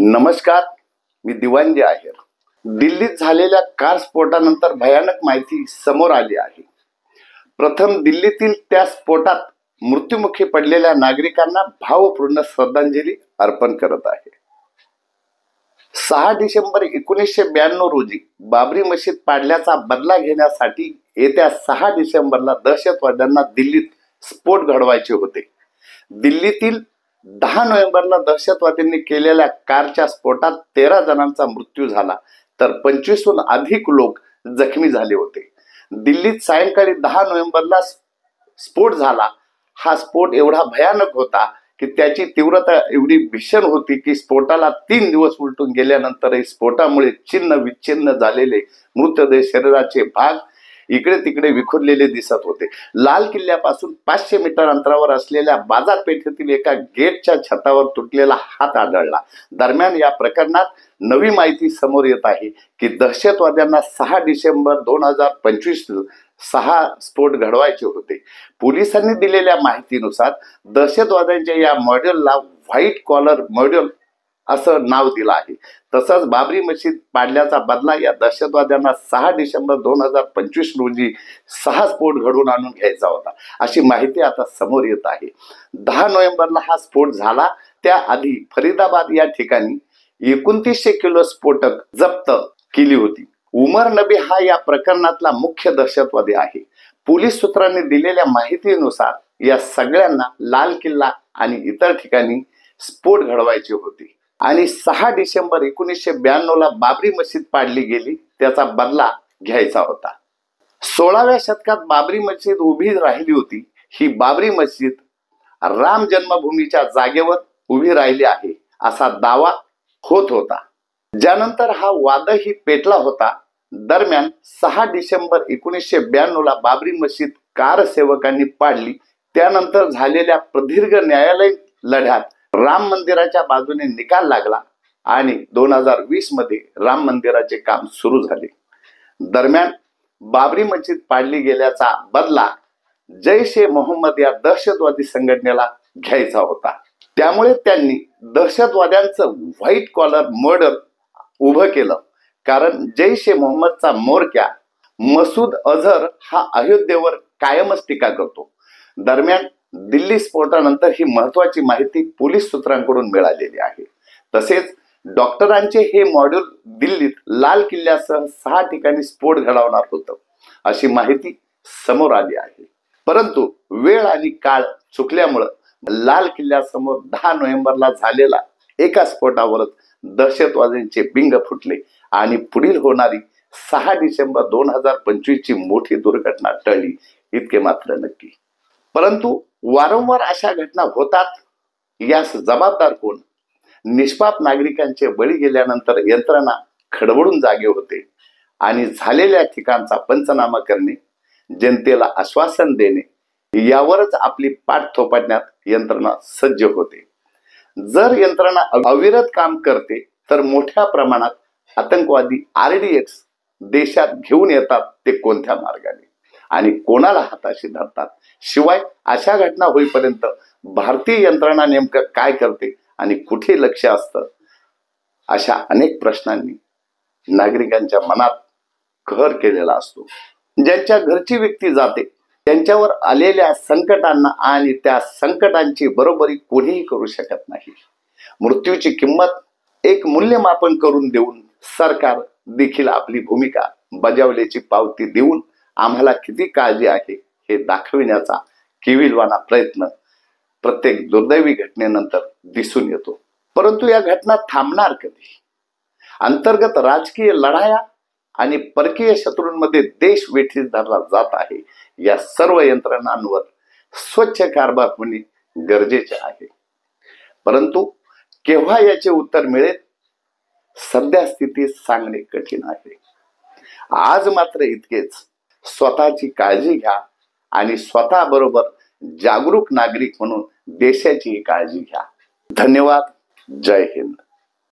नमस्कार, मी दिवाणजी आहेर. दिल्लीत झालेल्या कार स्फोटानंतर भयानक माहिती समोर आली आहे. प्रथम दिल्लीतील त्या स्फोटात मृत्युमुखी पडलेल्या नागरिकांना भावपूर्ण श्रद्धांजली अर्पण करत आहे. 6 डिसेंबर 1992 रोजी बाबरी मशीद पाडल्याचा बदला घेण्यासाठी येत्या 6 डिसेंबरला दहशतवाद्यांना दिल्लीत स्फोट घडवायचे होते. दिल्लीतील 10 नोव्हेंबरला दहशतवाद्यांनी केलेल्या कारच्या स्फोटात 13 जणांचा मृत्यू झाला, तर 25हून अधिक लोक जखमी झाले होते. दिल्लीत सायंकाळी 10 नोव्हेंबरला स्फोट झाला. हा स्फोट एवढा भयानक होता की त्याची तीव्रता एवढी भीषण होती की स्फोटाला 3 दिवस उलटून गेल्यानंतरही स्फोटामुळे छिन्न विच्छिन्न झालेले मृतदेह शरीराचे भाग इकडे तिकडे विखुरलेले दिसत होते. लाल किल्ल्यापासून 500 मीटर अंतरावर असलेल्या बाजारपेठेतील एका गेटच्या छतावर तुटलेला हात आढळला. दरम्यान या प्रकरणात नवी माहिती समोर येत आहे की दहशतवाद्यांना 6 डिसेंबर 2025 6 स्फोट घडवायचे होते. पोलिसांनी दिलेल्या माहितीनुसार दहशतवाद्यांच्या या मॉड्यूलला व्हाईट कॉलर मॉड्यूल असं नाव दिलं आहे. तसंच बाबरी मशीद पाडल्याचा बदला या दहशतवाद्यांना 6 डिसेंबर 2025 रोजी 6 स्फोट घडवून आणून घ्यायचा होता, अशी माहिती आता समोर येत आहे. 10 नोव्हेंबरला हा स्फोट झाला. त्याआधी फरीदाबाद या ठिकाणी 2900 किलो स्फोटक जप्त केली होती. उमर नबी हा या प्रकरणातला मुख्य दहशतवादी आहे. पोलीस सूत्रांनी दिलेल्या माहितीनुसार या सगळ्यांना लाल किल्ला आणि इतर ठिकाणी स्फोट घडवायचे होते आणि 6 डिसेंबर 1992 ला बाबरी मशीद पाडली गेली, त्याचा बदला घ्यायचा होता. 16व्या शतकात बाबरी मशीद उभी राहिली होती. ही बाबरी मशीद राम जन्मभूमीच्या जागेवर उभी राहिली आहे असा दावा होत होता. ज्यानंतर हा वादही पेटला होता. दरम्यान 6 डिसेंबर 1992 ला बाबरी मशीद कारसेवकांनी पाडली. त्यानंतर झालेल्या प्रदीर्घ न्यायालयीन लढ्यात राम मंदिराच्या बाजूने निकाल लागला आणि 2020 मध्ये राम मंदिराचे काम सुरू झाले. दरम्यान बाबरी मशीद पाडली गेल्याचा बदला जैश ए मोहम्मद या दहशतवादी संघटनेला घ्यायचा होता. त्यामुळे त्यांनी दहशतवाद्यांचं व्हाईट कॉलर मर्डर उभं केलं. कारण जैश ए मोहम्मदचा म्होरक्या मसूद अझहर हा अयोध्येवर कायमच टीका करतो. दरम्यान दिल्ली स्फोटानंतर ही महत्वाची माहिती पोलीस सूत्रांकडून मिळालेली आहे. तसेच डॉक्टरांचे हे मॉड्यूल दिल्लीत लाल किल्ल्यासह 6 ठिकाणी स्फोट घडवणार होतं, अशी माहिती समोर आली आहे. परंतु वेळ आणि काळ चुकल्यामुळं लाल किल्ल्यासमोर 10 नोव्हेंबरला झालेला एका स्फोटावरच दहशतवाद्यांचे बिंग फुटले आणि पुढील होणारी 6 डिसेंबर 2025 ची मोठी दुर्घटना टळली, इतके मात्र नक्की. परंतु वारंवार अशा घटना होतात. यास जबाबदार कोण? निष्पाप नागरिकांचे बळी गेल्यानंतर यंत्रणा खडबडून जागे होते आणि झालेल्या ठिकाणचा पंचनामा करणे, जनतेला आश्वासन देणे यावरच आपली पाठ थोपटण्यात यंत्रणा सज्ज होते. जर यंत्रणा अविरत काम करते तर मोठ्या प्रमाणात आतंकवादी RDX देशात घेऊन येतात ते कोणत्या मार्गाने आणि कोणाला हाताशी धरतात? शिवाय अशा घटना होईपर्यंत भारतीय यंत्रणा नेमकं काय करते आणि कुठे लक्ष असतं? अशा अनेक प्रश्नांनी नागरिकांच्या मनात कहर केलेला असतो. ज्यांच्या घरची व्यक्ती जाते त्यांच्यावर आलेल्या संकटांना आणि त्या संकटांची बरोबरी कोणीही करू शकत नाही. मृत्यूची किंमत एक मूल्यमापन करून देऊन सरकार देखील आपली भूमिका बजावल्याची पावती देऊन आम्हाला किती काळजी आहे हे दाखविण्याचा केविलवाणा प्रयत्न प्रत्येक दुर्दैवी घटनेनंतर दिसून येतो. परंतु या घटना थांबणार कधी? अंतर्गत राजकीय लढाया आणि परकीय शत्रूंमध्ये देश वेठीस धरला जात आहे. या सर्व यंत्रणांवर स्वच्छ कारभार होणे गरजेचे आहे. परंतु केव्हा याचे उत्तर मिळेल सध्या स्थितीत सांगणे कठीण आहे. आज मात्र इतकेच. स्वतःची काळजी घ्या आणि स्वतः बरोबर जागरूक नागरिक म्हणून देशाची काळजी घ्या. धन्यवाद. जय हिंद.